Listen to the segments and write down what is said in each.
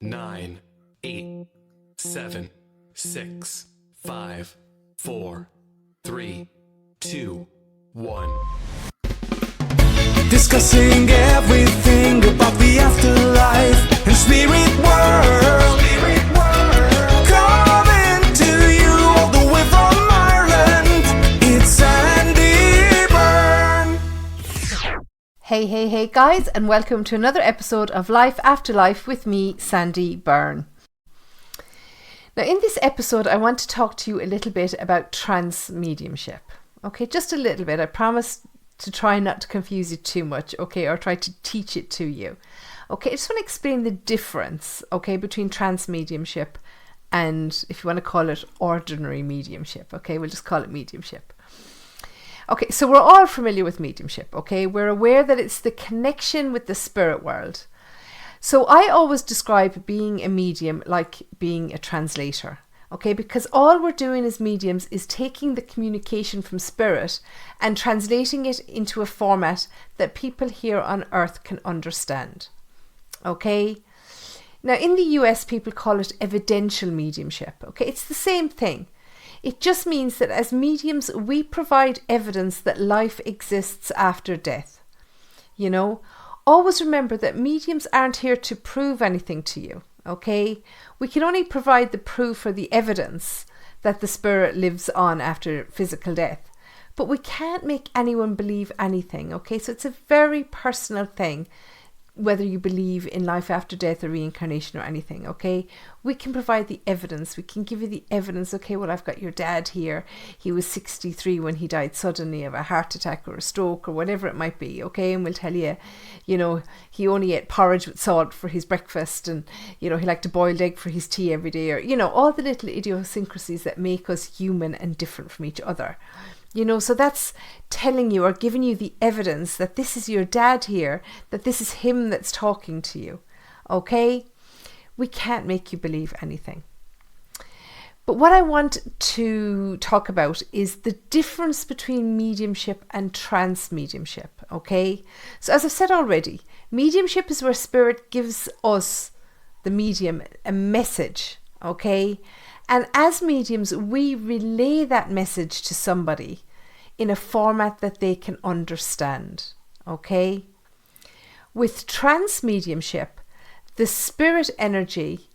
9, 8, 7, 6, 5, 4, 3, 2, 1. Discussing everything about the afterlife and spirit world. Coming to you all the way from Ireland. It's Sandie Byrne. Hey guys, and welcome to another episode of Life After Life with me, Sandie Byrne. Now in this episode I want to talk to you a little bit about trance mediumship. Okay, just a little bit. I promise to try not to confuse you too much, okay, or try to teach it to you. Okay, I just want to explain the difference, okay, between trance mediumship and, if you want to call it, ordinary mediumship. Okay, we'll just call it mediumship. Okay, so we're all familiar with mediumship, okay? We're aware that it's the connection with the spirit world. So I always describe being a medium like being a translator, okay? Because all we're doing as mediums is taking the communication from spirit and translating it into a format that people here on earth can understand, okay? Now in the US, people call it evidential mediumship, okay? It's the same thing. It just means that as mediums, we provide evidence that life exists after death. You know, always remember that mediums aren't here to prove anything to you, okay? We can only provide the proof or the evidence that the spirit lives on after physical death. But we can't make anyone believe anything, okay? So it's a very personal thing, whether you believe in life after death or reincarnation or anything, okay? We can provide the evidence. We can give you the evidence. Okay, well, I've got your dad here. He was 63 when he died suddenly of a heart attack or a stroke or whatever it might be, okay? And we'll tell you, you know, he only ate porridge with salt for his breakfast, and, you know, he liked a boiled egg for his tea every day, or, you know, all the little idiosyncrasies that make us human and different from each other. You know, so that's telling you or giving you the evidence that this is your dad here, that this is him that's talking to you, okay? We can't make you believe anything. But what I want to talk about is the difference between mediumship and trance mediumship, okay? So as I've said already, mediumship is where spirit gives us, the medium, a message, okay? And as mediums, we relay that message to somebody in a format that they can understand, okay? With trance mediumship, the spirit energy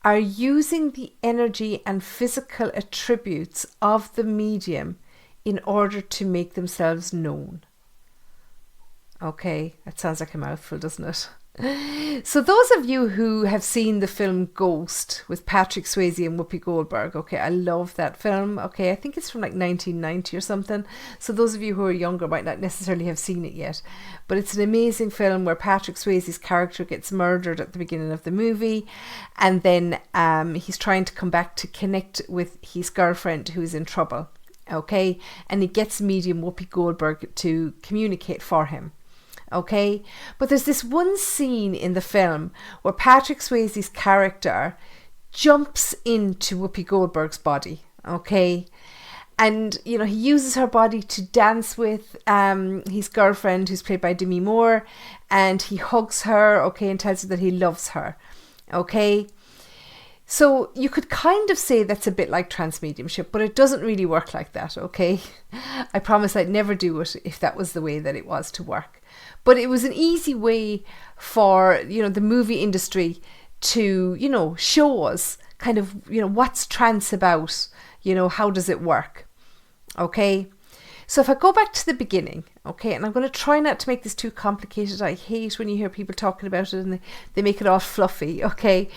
are using the energy and physical attributes of the medium in order to make themselves known. Okay, that sounds like a mouthful, doesn't it? So those of you who have seen the film Ghost with Patrick Swayze and Whoopi Goldberg, okay, I love that film, okay, I think it's from like 1990 or something, so those of you who are younger might not necessarily have seen it yet, but it's an amazing film where Patrick Swayze's character gets murdered at the beginning of the movie, and then he's trying to come back to connect with his girlfriend who's in trouble, okay, and he gets medium Whoopi Goldberg to communicate for him. Okay, but there's this one scene in the film where Patrick Swayze's character jumps into Whoopi Goldberg's body, okay, and you know, he uses her body to dance with his girlfriend, who's played by Demi Moore, and he hugs her, okay, and tells her that he loves her, okay. So you could kind of say that's a bit like trance mediumship, but it doesn't really work like that, okay? I promise I'd never do it if that was the way that it was to work. But it was an easy way for, you know, the movie industry to, you know, show us kind of, you know, what's trance about, you know, how does it work, okay? So if I go back to the beginning, okay, and I'm going to try not to make this too complicated. I hate when you hear people talking about it and they make it all fluffy, okay?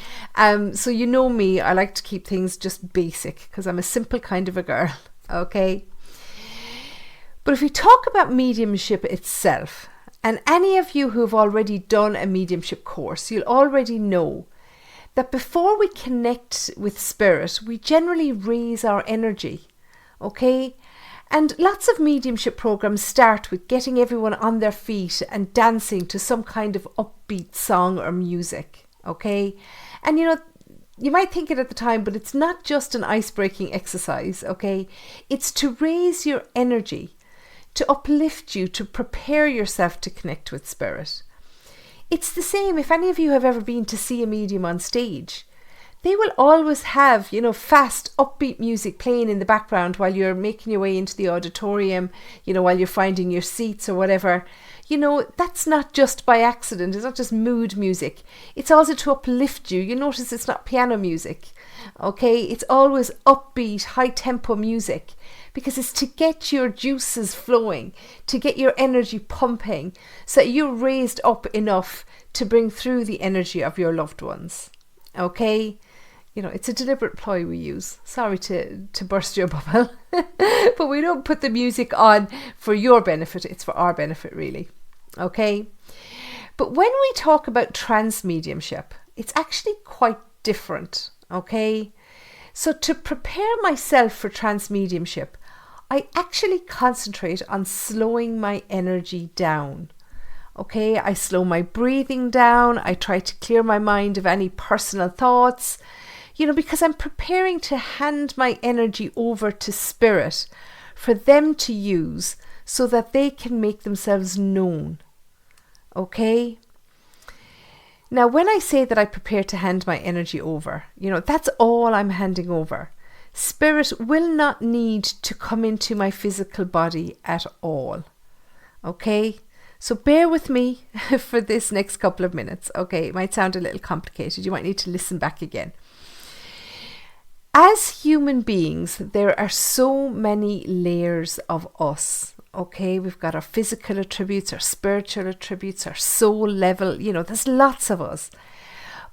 So you know me, I like to keep things just basic because I'm a simple kind of a girl, okay? But if we talk about mediumship itself, and any of you who have already done a mediumship course, you'll already know that before we connect with spirit, we generally raise our energy, okay? And lots of mediumship programs start with getting everyone on their feet and dancing to some kind of upbeat song or music, okay? And you know, you might think it at the time, but it's not just an ice-breaking exercise, okay? It's to raise your energy, to uplift you, to prepare yourself to connect with spirit. It's the same if any of you have ever been to see a medium on stage. They will always have, fast, upbeat music playing in the background while you're making your way into the auditorium, while you're finding your seats or whatever. That's not just by accident. It's not just mood music. It's also to uplift you. You notice it's not piano music, okay? It's always upbeat, high-tempo music because it's to get your juices flowing, to get your energy pumping so that you're raised up enough to bring through the energy of your loved ones, okay? It's a deliberate ploy we use. Sorry to burst your bubble. But we don't put the music on for your benefit. It's for our benefit, really. Okay? But when we talk about trance mediumship, it's actually quite different. Okay? So to prepare myself for trance mediumship, I actually concentrate on slowing my energy down. Okay? I slow my breathing down. I try to clear my mind of any personal thoughts. Because I'm preparing to hand my energy over to spirit for them to use so that they can make themselves known. Okay? Now, when I say that I prepare to hand my energy over, that's all I'm handing over. Spirit will not need to come into my physical body at all. Okay? So bear with me for this next couple of minutes. Okay? It might sound a little complicated. You might need to listen back again. As human beings, there are so many layers of us, okay? We've got our physical attributes, our spiritual attributes, our soul level, there's lots of us.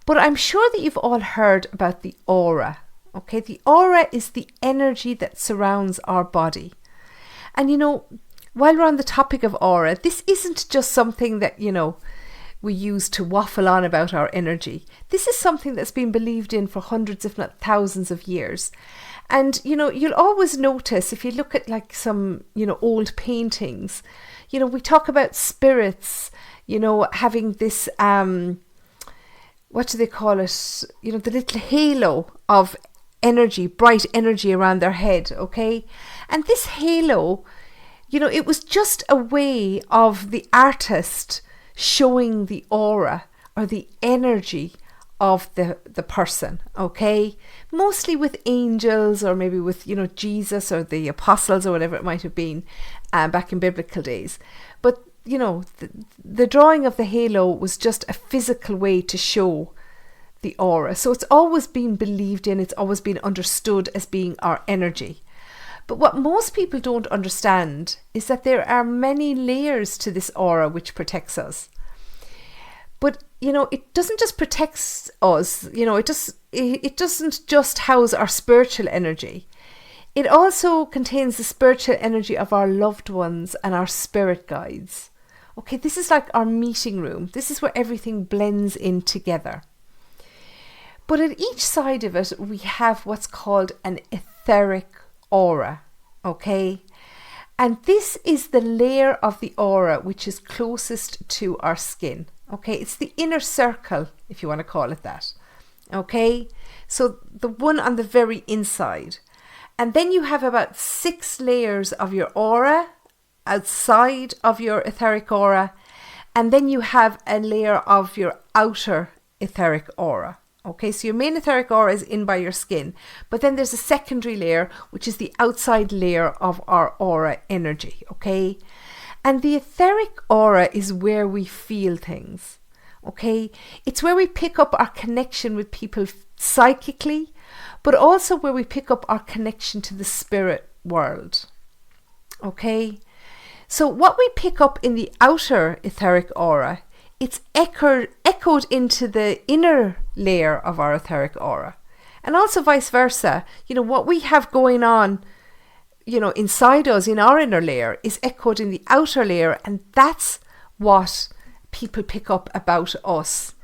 But I'm sure that you've all heard about the aura, okay? The aura is the energy that surrounds our body. And, while we're on the topic of aura, this isn't just something that, we use to waffle on about our energy. This is something that's been believed in for hundreds, if not thousands of years. And, you'll always notice if you look at like some, old paintings, we talk about spirits, having this, what do they call it? The little halo of energy, bright energy around their head, okay? And this halo, it was just a way of the artist showing the aura or the energy of the person, okay? Mostly with angels or maybe with, Jesus or the apostles or whatever it might have been back in biblical days. But, the drawing of the halo was just a physical way to show the aura. So it's always been believed in, it's always been understood as being our energy. But what most people don't understand is that there are many layers to this aura which protects us. But, it doesn't just protect us, it doesn't just house our spiritual energy. It also contains the spiritual energy of our loved ones and our spirit guides. Okay, this is like our meeting room. This is where everything blends in together. But at each side of it, we have what's called an etheric aura, okay? And this is the layer of the aura which is closest to our skin, okay? It's the inner circle, if you want to call it that, okay? So the one on the very inside. And then you have about 6 layers of your aura outside of your etheric aura. And then you have a layer of your outer etheric aura. Okay, so your main etheric aura is in by your skin, but then there's a secondary layer, which is the outside layer of our aura energy, okay? And the etheric aura is where we feel things, okay? It's where we pick up our connection with people psychically, but also where we pick up our connection to the spirit world, okay? So what we pick up in the outer etheric aura, it's echoed into the inner layer of our etheric aura. And also vice versa. What we have going on, inside us, in our inner layer, is echoed in the outer layer. And that's what people pick up about us.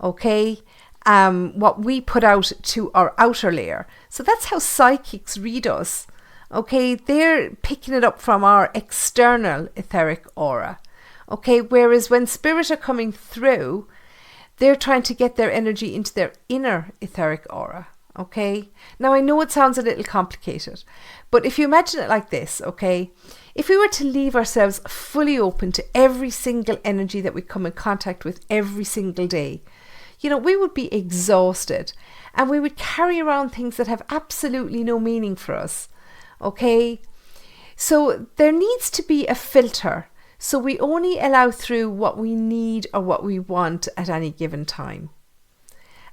Okay? What we put out to our outer layer. So that's how psychics read us. Okay? They're picking it up from our external etheric aura. Okay, whereas when spirit are coming through, they're trying to get their energy into their inner etheric aura. Okay, now I know it sounds a little complicated, but if you imagine it like this, okay, If we were to leave ourselves fully open to every single energy that we come in contact with every single day, we would be exhausted, and we would carry around things that have absolutely no meaning for us. Okay? So there needs to be a filter. So we only allow through what we need or what we want at any given time.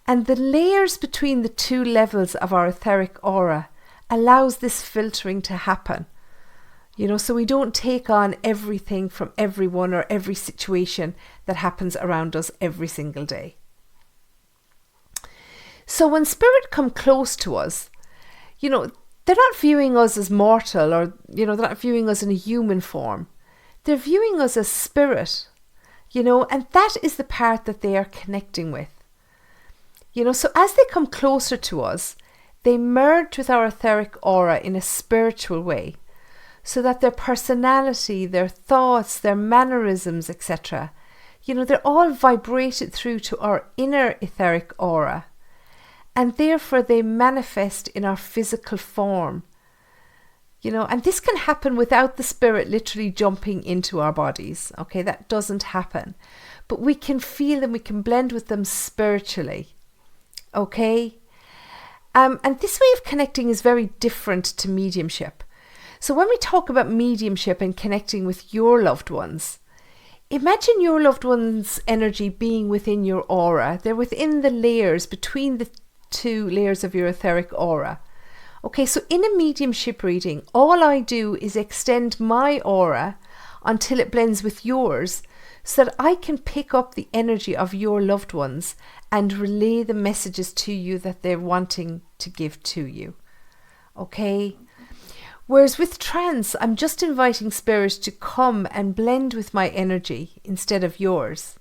And the layers between the two levels of our etheric aura allows this filtering to happen. So we don't take on everything from everyone or every situation that happens around us every single day. So when spirit come close to us, they're not viewing us as mortal, or, they're not viewing us in a human form. They're viewing us as spirit, and that is the part that they are connecting with. So as they come closer to us, they merge with our etheric aura in a spiritual way, so that their personality, their thoughts, their mannerisms, etc., they're all vibrated through to our inner etheric aura, and therefore they manifest in our physical form. And this can happen without the spirit literally jumping into our bodies. Okay, that doesn't happen. But we can feel them, we can blend with them spiritually. Okay? And this way of connecting is very different to mediumship. So when we talk about mediumship and connecting with your loved ones, imagine your loved one's energy being within your aura. They're within the layers, between the two layers of your etheric aura. Okay, so in a mediumship reading, all I do is extend my aura until it blends with yours, so that I can pick up the energy of your loved ones and relay the messages to you that they're wanting to give to you. Okay? Whereas with trance, I'm just inviting spirits to come and blend with my energy instead of yours.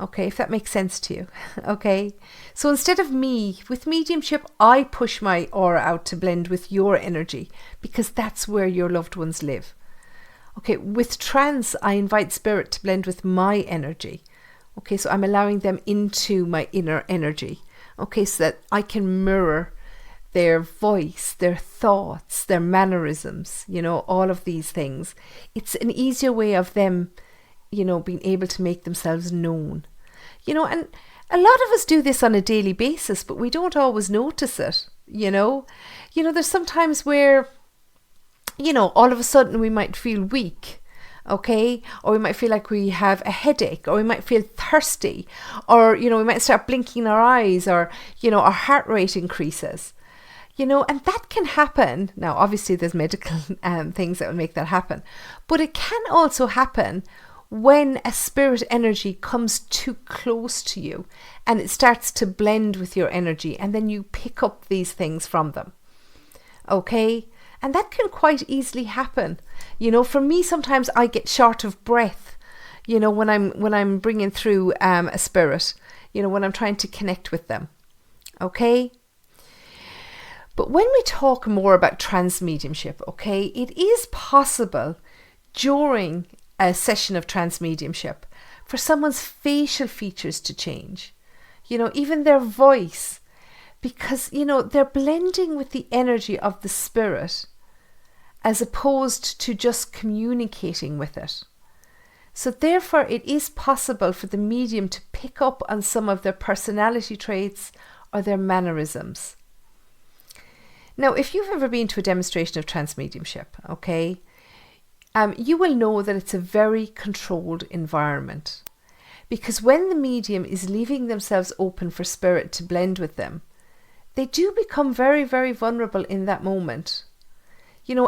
Okay, if that makes sense to you. Okay, so instead of me, with mediumship, I push my aura out to blend with your energy, because that's where your loved ones live. Okay, with trance, I invite spirit to blend with my energy. Okay, so I'm allowing them into my inner energy. Okay, so that I can mirror their voice, their thoughts, their mannerisms, all of these things. It's an easier way of them being able to make themselves known. And a lot of us do this on a daily basis, but we don't always notice it, there's sometimes where, all of a sudden we might feel weak, okay? Or we might feel like we have a headache, or we might feel thirsty, or, we might start blinking our eyes, or, our heart rate increases. And that can happen. Now, obviously, there's medical things that will make that happen. But it can also happen when a spirit energy comes too close to you and it starts to blend with your energy, and then you pick up these things from them. Okay? And that can quite easily happen. For me, sometimes I get short of breath, when I'm bringing through a spirit, when I'm trying to connect with them. Okay? But when we talk more about trance mediumship, okay, it is possible during a session of trance mediumship for someone's facial features to change, even their voice, because, they're blending with the energy of the spirit as opposed to just communicating with it. So therefore, it is possible for the medium to pick up on some of their personality traits or their mannerisms. Now, if you've ever been to a demonstration of trance mediumship, okay, you will know that it's a very controlled environment, because when the medium is leaving themselves open for spirit to blend with them, they do become very, very vulnerable in that moment.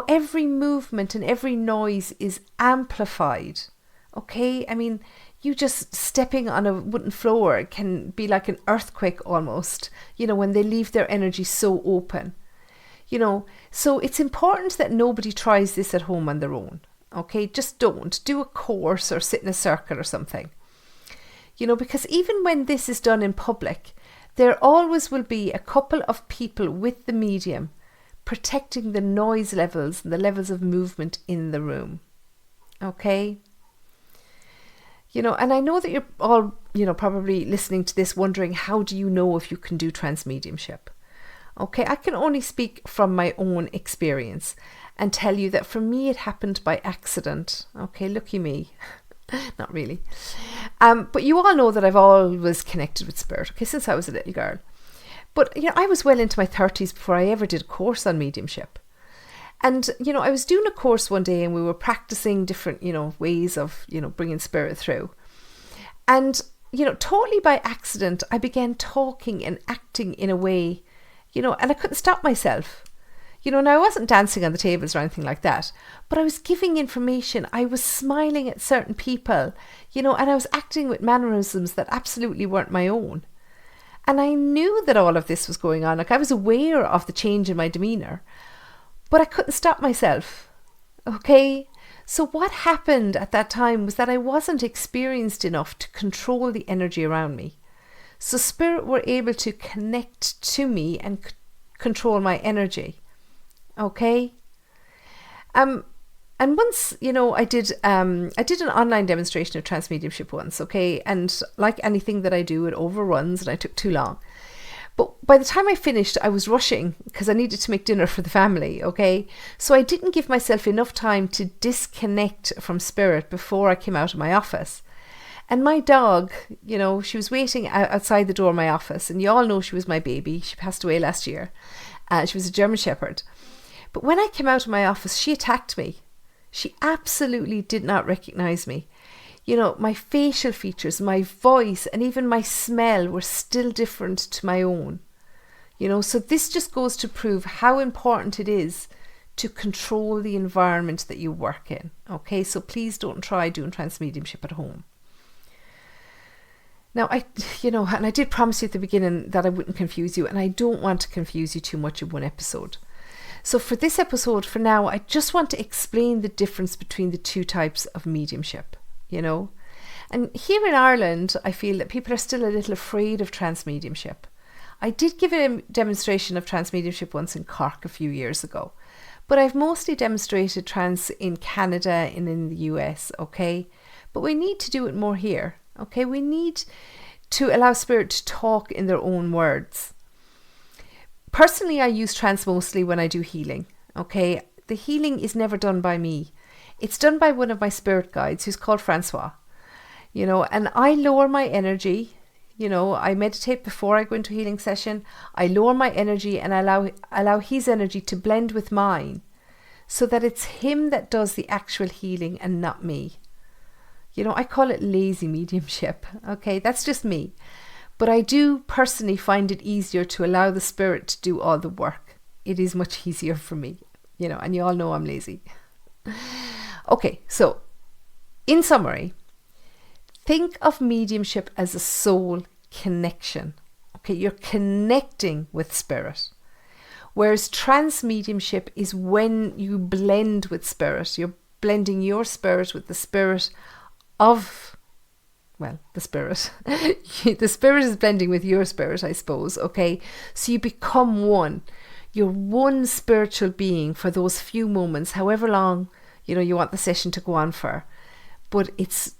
Every movement and every noise is amplified. Okay, you just stepping on a wooden floor can be like an earthquake almost, when they leave their energy so open. So it's important that nobody tries this at home on their own. Okay, just don't do a course or sit in a circle or something. Because even when this is done in public, there always will be a couple of people with the medium protecting the noise levels and the levels of movement in the room. Okay? And I know that you're all, probably listening to this wondering, how do you know if you can do trance mediumship? Okay, I can only speak from my own experience. and tell you that for me it happened by accident. Okay, lucky me. Not really. But you all know that I've always connected with spirit, okay, since I was a little girl. But, I was well into my 30s before I ever did a course on mediumship. And, I was doing a course one day and we were practicing different, ways of, bringing spirit through. And, totally by accident, I began talking and acting in a way, and I couldn't stop myself. Now I wasn't dancing on the tables or anything like that, but I was giving information. I was smiling at certain people, and I was acting with mannerisms that absolutely weren't my own. And I knew that all of this was going on. Like, I was aware of the change in my demeanour, but I couldn't stop myself. Okay? So what happened at that time was that I wasn't experienced enough to control the energy around me. So spirit were able to connect to me and control my energy. Okay. And once, I did an online demonstration of trance mediumship once, okay, and like anything that I do, it overruns and I took too long. But by the time I finished, I was rushing because I needed to make dinner for the family, okay? So I didn't give myself enough time to disconnect from spirit before I came out of my office. And my dog, she was waiting outside the door of my office, and you all know she was my baby. She passed away last year. She was a German Shepherd. But when I came out of my office, she attacked me. She absolutely did not recognize me. My facial features, my voice, and even my smell were still different to my own. So this just goes to prove how important it is to control the environment that you work in. Okay, so please don't try doing trance mediumship at home. Now, and I did promise you at the beginning that I wouldn't confuse you, and I don't want to confuse you too much in one episode. So for this episode, for now, I just want to explain the difference between the two types of mediumship, And here in Ireland, I feel that people are still a little afraid of trance mediumship. I did give a demonstration of trance mediumship once in Cork a few years ago, but I've mostly demonstrated trance in Canada and in the US, okay? But we need to do it more here, okay? We need to allow spirit to talk in their own words. Personally, I use trance mostly when I do healing, okay? The healing is never done by me. It's done by one of my spirit guides who's called Francois, and I lower my energy. I meditate before I go into a healing session. I lower my energy and allow his energy to blend with mine so that it's him that does the actual healing and not me. I call it lazy mediumship, okay? That's just me. But I do personally find it easier to allow the spirit to do all the work. It is much easier for me, and you all know I'm lazy. Okay, so in summary, think of mediumship as a soul connection. Okay, you're connecting with spirit. Whereas trance mediumship is when you blend with spirit. You're blending your spirit with the spirit of the spirit. The spirit is blending with your spirit, I suppose, okay? So you become one. You're one spiritual being for those few moments, however long, you want the session to go on for. But it's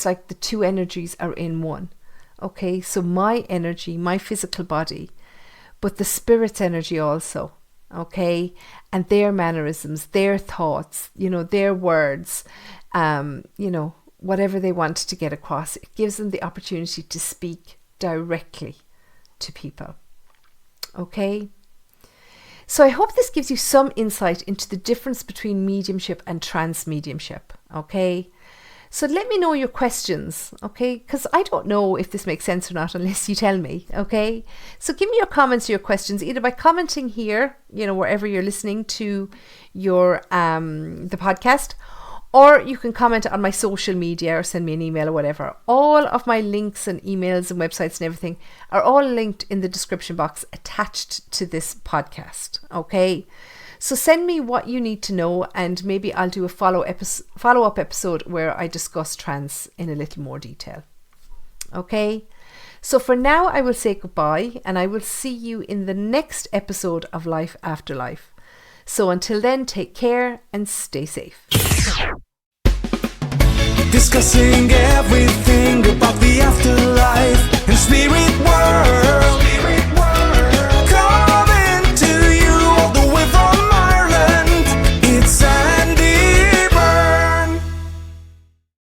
like the two energies are in one, okay? So my energy, my physical body, but the spirit's energy also, okay? And their mannerisms, their thoughts, their words, whatever they want to get across, it gives them the opportunity to speak directly to people. Okay? So I hope this gives you some insight into the difference between mediumship and trance mediumship. Okay? So let me know your questions, okay? Because I don't know if this makes sense or not unless you tell me, okay? So give me your comments or your questions either by commenting here, wherever you're listening to your the podcast, or you can comment on my social media or send me an email or whatever. All of my links and emails and websites and everything are all linked in the description box attached to this podcast. Okay. So send me what you need to know, and maybe I'll do a follow-up episode where I discuss trance in a little more detail. Okay. So for now, I will say goodbye, and I will see you in the next episode of Life After Life. So until then, take care and stay safe. Discussing every